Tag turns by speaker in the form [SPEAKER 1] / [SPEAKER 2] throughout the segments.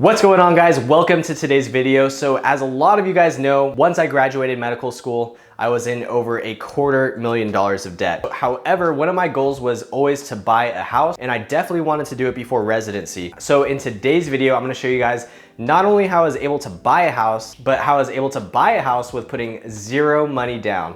[SPEAKER 1] What's going on, guys? Welcome to today's video. So as a lot of you guys know, once I graduated medical school, I was in over $250,000 of debt. However, one of my goals was always to buy a house, and I definitely wanted to do it before residency. So in today's video, I'm gonna show you guys not only how I was able to buy a house, but how I was able to buy a house with putting zero money down.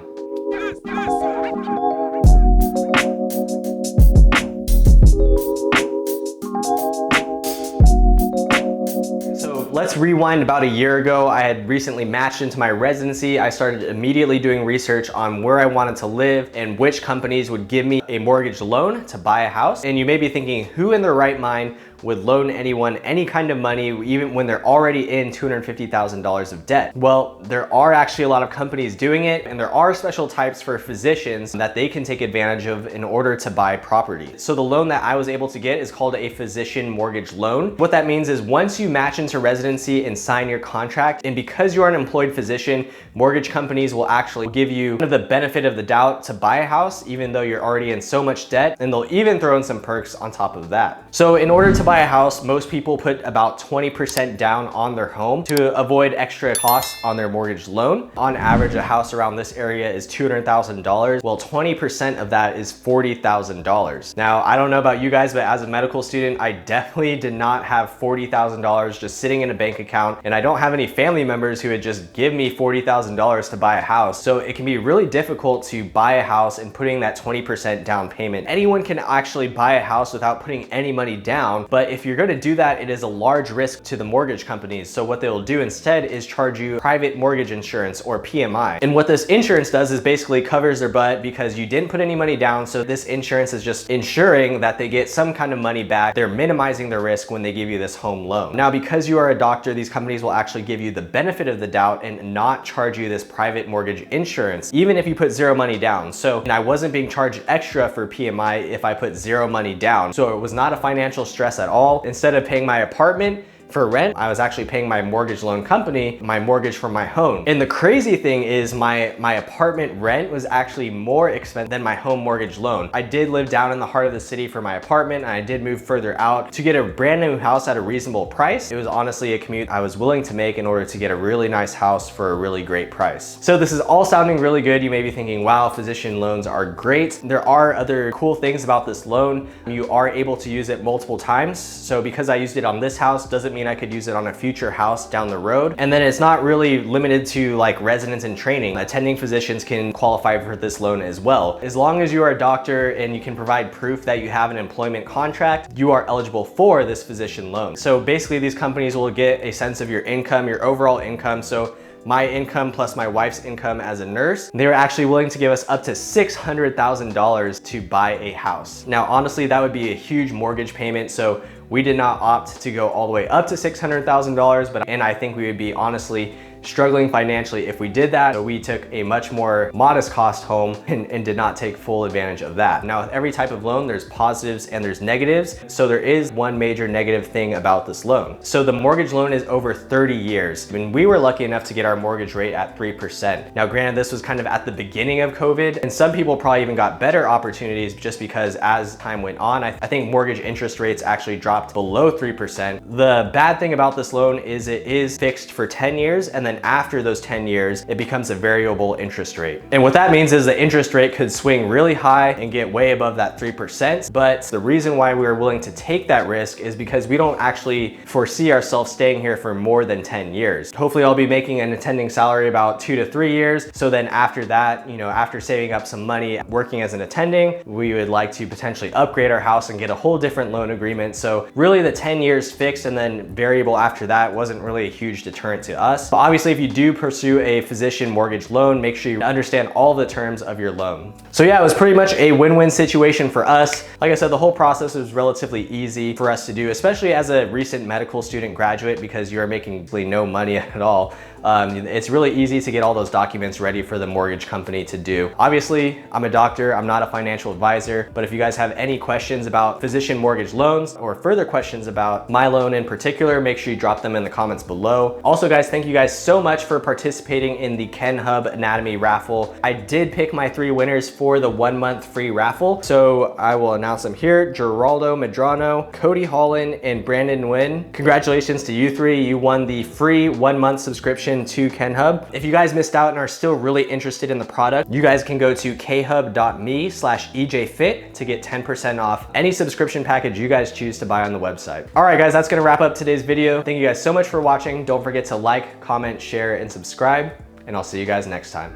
[SPEAKER 1] Let's rewind about a year ago. I had recently matched into my residency. I started immediately doing research on where I wanted to live and which companies would give me a mortgage loan to buy a house. And you may be thinking, who in their right mind would loan anyone any kind of money even when they're already in $250,000 of debt? Well, there are actually a lot of companies doing it, and there are special types for physicians that they can take advantage of in order to buy property. So the loan that I was able to get is called a physician mortgage loan. What that means is once you match into residency and sign your contract, and because you're an employed physician, mortgage companies will actually give you the benefit of the doubt to buy a house even though you're already in so much debt, and they'll even throw in some perks on top of that. So in order to buy a house, most people put about 20% down on their home to avoid extra costs on their mortgage loan. On average, a house around this area is $200,000. Well, 20% of that is $40,000. Now, I don't know about you guys, but as a medical student, I definitely did not have $40,000 just sitting in a bank account, and I don't have any family members who would just give me $40,000 to buy a house. So it can be really difficult to buy a house and putting that 20% down payment. Anyone can actually buy a house without putting any money down, but if you're going to do that, it is a large risk to the mortgage companies. So what they'll do instead is charge you private mortgage insurance, or PMI. And what this insurance does is basically covers their butt because you didn't put any money down. So this insurance is just ensuring that they get some kind of money back. They're minimizing the risk when they give you this home loan. Now, because you are a doctor, these companies will actually give you the benefit of the doubt and not charge you this private mortgage insurance, even if you put zero money down. So I wasn't being charged extra for PMI if I put zero money down. So it was not a financial stress at all. Instead of paying my apartment for rent, I was actually paying my mortgage loan company my mortgage for my home. And the crazy thing is my apartment rent was actually more expensive than my home mortgage loan. I did live down in the heart of the city for my apartment, and I did move further out to get a brand new house at a reasonable price. It was honestly a commute I was willing to make in order to get a really nice house for a really great price. So this is all sounding really good. You may be thinking, wow, physician loans are great. There are other cool things about this loan. You are able to use it multiple times. So because I used it on this house doesn't mean I could use it on a future house down the road. And then it's not really limited to like residents in training. Attending physicians can qualify for this loan as well. As long as you are a doctor and you can provide proof that you have an employment contract, you are eligible for this physician loan. So basically these companies will get a sense of your income, your overall income. So my income plus my wife's income as a nurse, they were actually willing to give us up to $600,000 to buy a house. Now, honestly, that would be a huge mortgage payment. So we did not opt to go all the way up to $600,000, and I think we would be honestly struggling financially if we did that. So we took a much more modest cost home and did not take full advantage of that. Now, with every type of loan, there's positives and there's negatives. So there is one major negative thing about this loan. So the mortgage loan is over 30 years. And we were lucky enough to get our mortgage rate at 3%. Now, granted, this was kind of at the beginning of COVID, and some people probably even got better opportunities just because as time went on, I think mortgage interest rates actually dropped below 3%. The bad thing about this loan is it is fixed for 10 years, and then after those 10 years, it becomes a variable interest rate. And what that means is the interest rate could swing really high and get way above that 3%. But the reason why we were willing to take that risk is because we don't actually foresee ourselves staying here for more than 10 years. Hopefully I'll be making an attending salary about 2 to 3 years. So then after that, after saving up some money, working as an attending, we would like to potentially upgrade our house and get a whole different loan agreement. So really the 10 years fixed and then variable after that wasn't really a huge deterrent to us. But obviously, if you do pursue a physician mortgage loan, make sure you understand all the terms of your loan. So yeah, it was pretty much a win-win situation for us. Like I said, the whole process was relatively easy for us to do, especially as a recent medical student graduate, because you are making no money at all. It's really easy to get all those documents ready for the mortgage company to do. Obviously, I'm a doctor, I'm not a financial advisor, but if you guys have any questions about physician mortgage loans or further questions about my loan in particular, make sure you drop them in the comments below. Also, guys, thank you guys so much for participating in the KenHub Anatomy raffle. I did pick my 3 winners for the 1-month free raffle. So I will announce them here: Geraldo Medrano, Cody Holland, and Brandon Nguyen. Congratulations to you 3. You won the free 1-month subscription to KenHub. If you guys missed out and are still really interested in the product, you guys can go to khub.me/ejfit to get 10% off any subscription package you guys choose to buy on the website. All right, guys, that's gonna wrap up today's video. Thank you guys so much for watching. Don't forget to like, comment, share, and subscribe, and I'll see you guys next time.